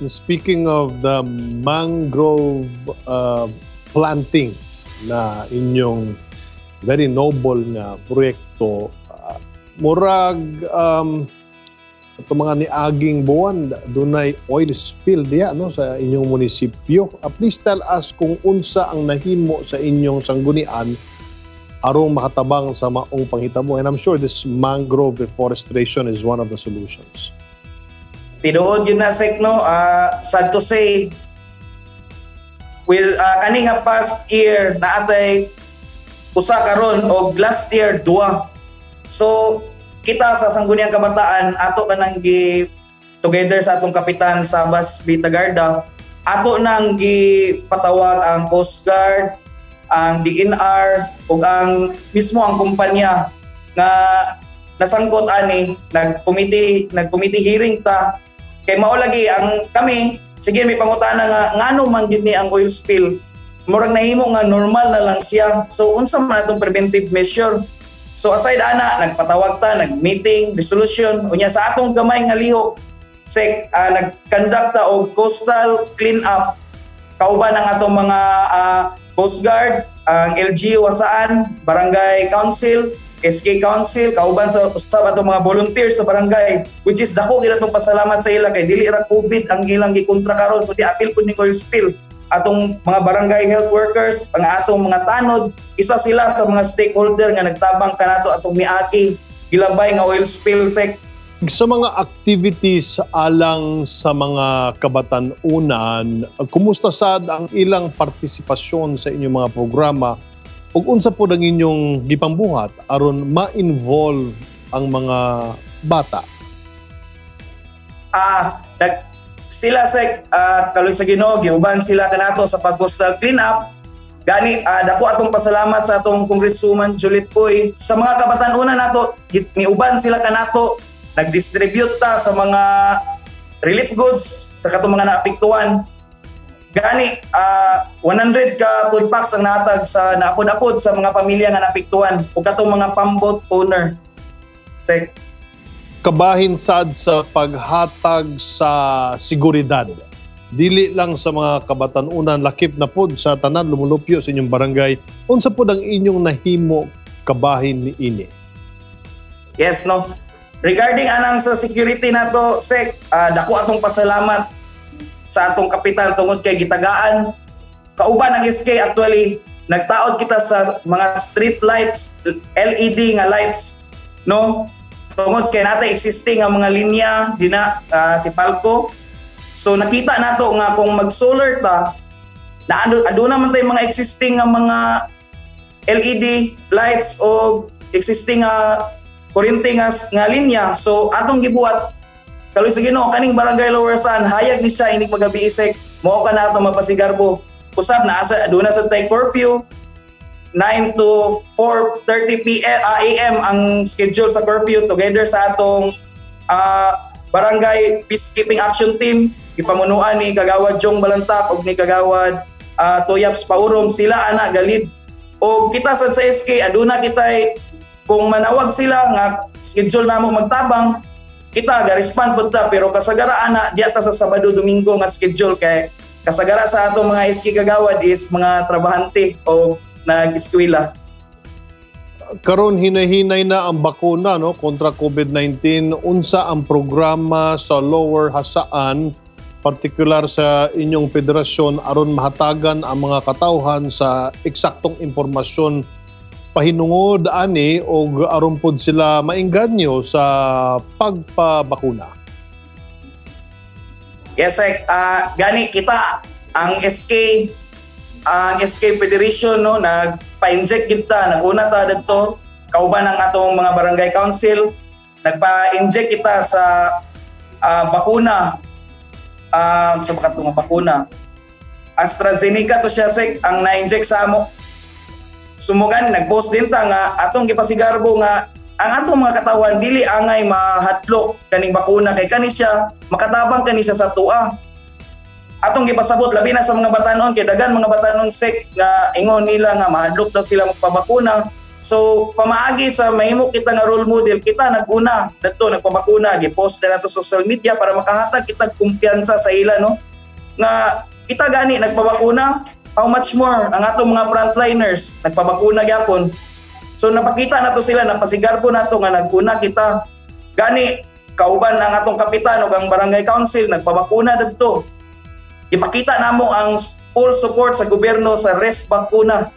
Speaking of the mangrove planting na inyong very noble nga proyekto, murag ito mga niaging buwan, dunay oil spill diya no, sa inyong munisipyo. Please tell us kung unsa ang nahimo sa inyong sanggunian arong makatabang sa maong panghitabo. And I'm sure this mangrove reforestation is one of the solutions. Tinuod yun na, Sek, no? Sad to say, kani nga past year na atay usa karon og last year duwa. So kita sa Sangguniang Kabataan ato kanang gi together sa atong kapitan Sabas Bitagarda, ato nang gi patawag ang Coast Guard, ang DNR ug ang mismo ang kumpanya nga nasangkot ani nag-committee hearing ta kay mao lagi ang kami. Sige, may pangutana nga ngano man gid ni ang oil spill. Murag nahimo nga normal na lang siya. So unsa man atong preventive measure? So aside ana, nagpatawag ta, nag-meeting, resolution, unya sa atong gamay nga lihok, nag-conduct ta og coastal clean-up. Kauban ang atong mga Coast Guard, ang LGU Wasaan, Barangay Council, SK Council, kauban sa usab atong mga volunteers sa barangay, which is dako gid atong pasalamat sa ila kay dili ra COVID ang ilang gikontra karon, kundi apil pud ning oil spill. Atong mga barangay health workers, ang atong mga tanod, isa sila sa mga stakeholder nga nagtabang kanato atong miagi gilabay nga oil spill, Sek. Sa mga activities alang sa mga kabatan-unan, kumusta sad ang ilang partisipasyon sa inyong mga programa ug unsa po ang inyong gipambuhat aron ma-involve ang mga bata? Sila, Sek, kaloy sa Ginoo, giuban sila kanato sa pag-coastal clean-up. Gani, dako atong pasalamat sa atong Congresswoman Juliet Uy. Sa mga kabatan-unan nato, niuban sila kanato, nag-distribute ta sa mga relief goods sa katong mga naapektuhan. Gani, 100 ka food packs ang natag sa naapod-apod sa mga pamilya nga naapektuhan o katong mga pambot owner. Sek. Kabahin sad sa paghatag sa seguridad. Dili lang sa mga kabatan-unan, lakip na pod sa tanan lumulupyo sa inyong barangay. Unsa pod ang inyong nahimo kabahin ni ini? Yes, no. Regarding anang sa security nato, Sek, dako atong pasalamat sa atong kapital tungod kay gitagaan. Kauban ang SK actually, nagtaod kita sa mga street lights, LED nga lights, no? Tungod kay natay existing nga mga linya dina si Palco. So nakita nato nga kung mag-solar ta, aduna man tay mga existing nga mga LED lights o existing nga kuryente nga linya. So atong gibuhat kaloy sa Ginoo kaning barangay Lower San, hayag ni siya inig magabi, Isek, mao ka na ato mapasigarbo. Usab na asa aduna sa tay curfew 9 to 4:30 AM ang schedule sa curfew together sa atong barangay peacekeeping action team, ipamunuan ni Kagawad Jong Balantak ug ni Kagawad Toyaps Paurom. Sila ana galid o kita sa SK aduna kitay kung manawag sila nga schedule namo magtabang, kita ga-respond pud ta, pero kasagara ana diya ta sa Sabado Domingo nga schedule kay kasagara sa atong mga SK Kagawad is mga trabahante o nag-eskwela. Karon hinahinay na ang bakuna no kontra COVID-19. Unsa ang programa sa Lower Hasaan, partikular sa inyong federasyon aron mahatagan ang mga katawhan sa eksaktong impormasyon pahinungod ani o aron pod sila maengganyo sa pagpabakuna? Yes, Sek. Gani kita ang SK Federation no nagpa-inject kita, naguna ta didto kauban ang atong mga barangay council, nagpa-inject kita sa bakuna sa katong bakuna AstraZeneca to siya, Sek, ang na-inject sa amo. Sumugan nag-post din ta nga atong gipasigarbo nga ang atong mga katawan dili angay mahadlok kaning bakuna kay kani siya makatabang kani siya sa tua. Atong gipasabot labi na sa mga batanon kay dagan mga batanon, Sek, nga ingon nila nga mahadlok daw sila magpabakuna So pamaagi sa mahimo kita nga role model, kita naguna dito nagpabakuna, gi-post na nato sa social media para makahatag kita kumpiyansa sa ila no. Nga kita gani nagpabakuna, how much more ang atong mga frontliners nagpabakuna gyapon. So napakita nato sila, napasigar po nato nga naguna kita. Gani kauban ang atong kapitan ug ang barangay council nagpabakuna didto. Ipakita namo ang full support sa gobyerno sa res bakuna.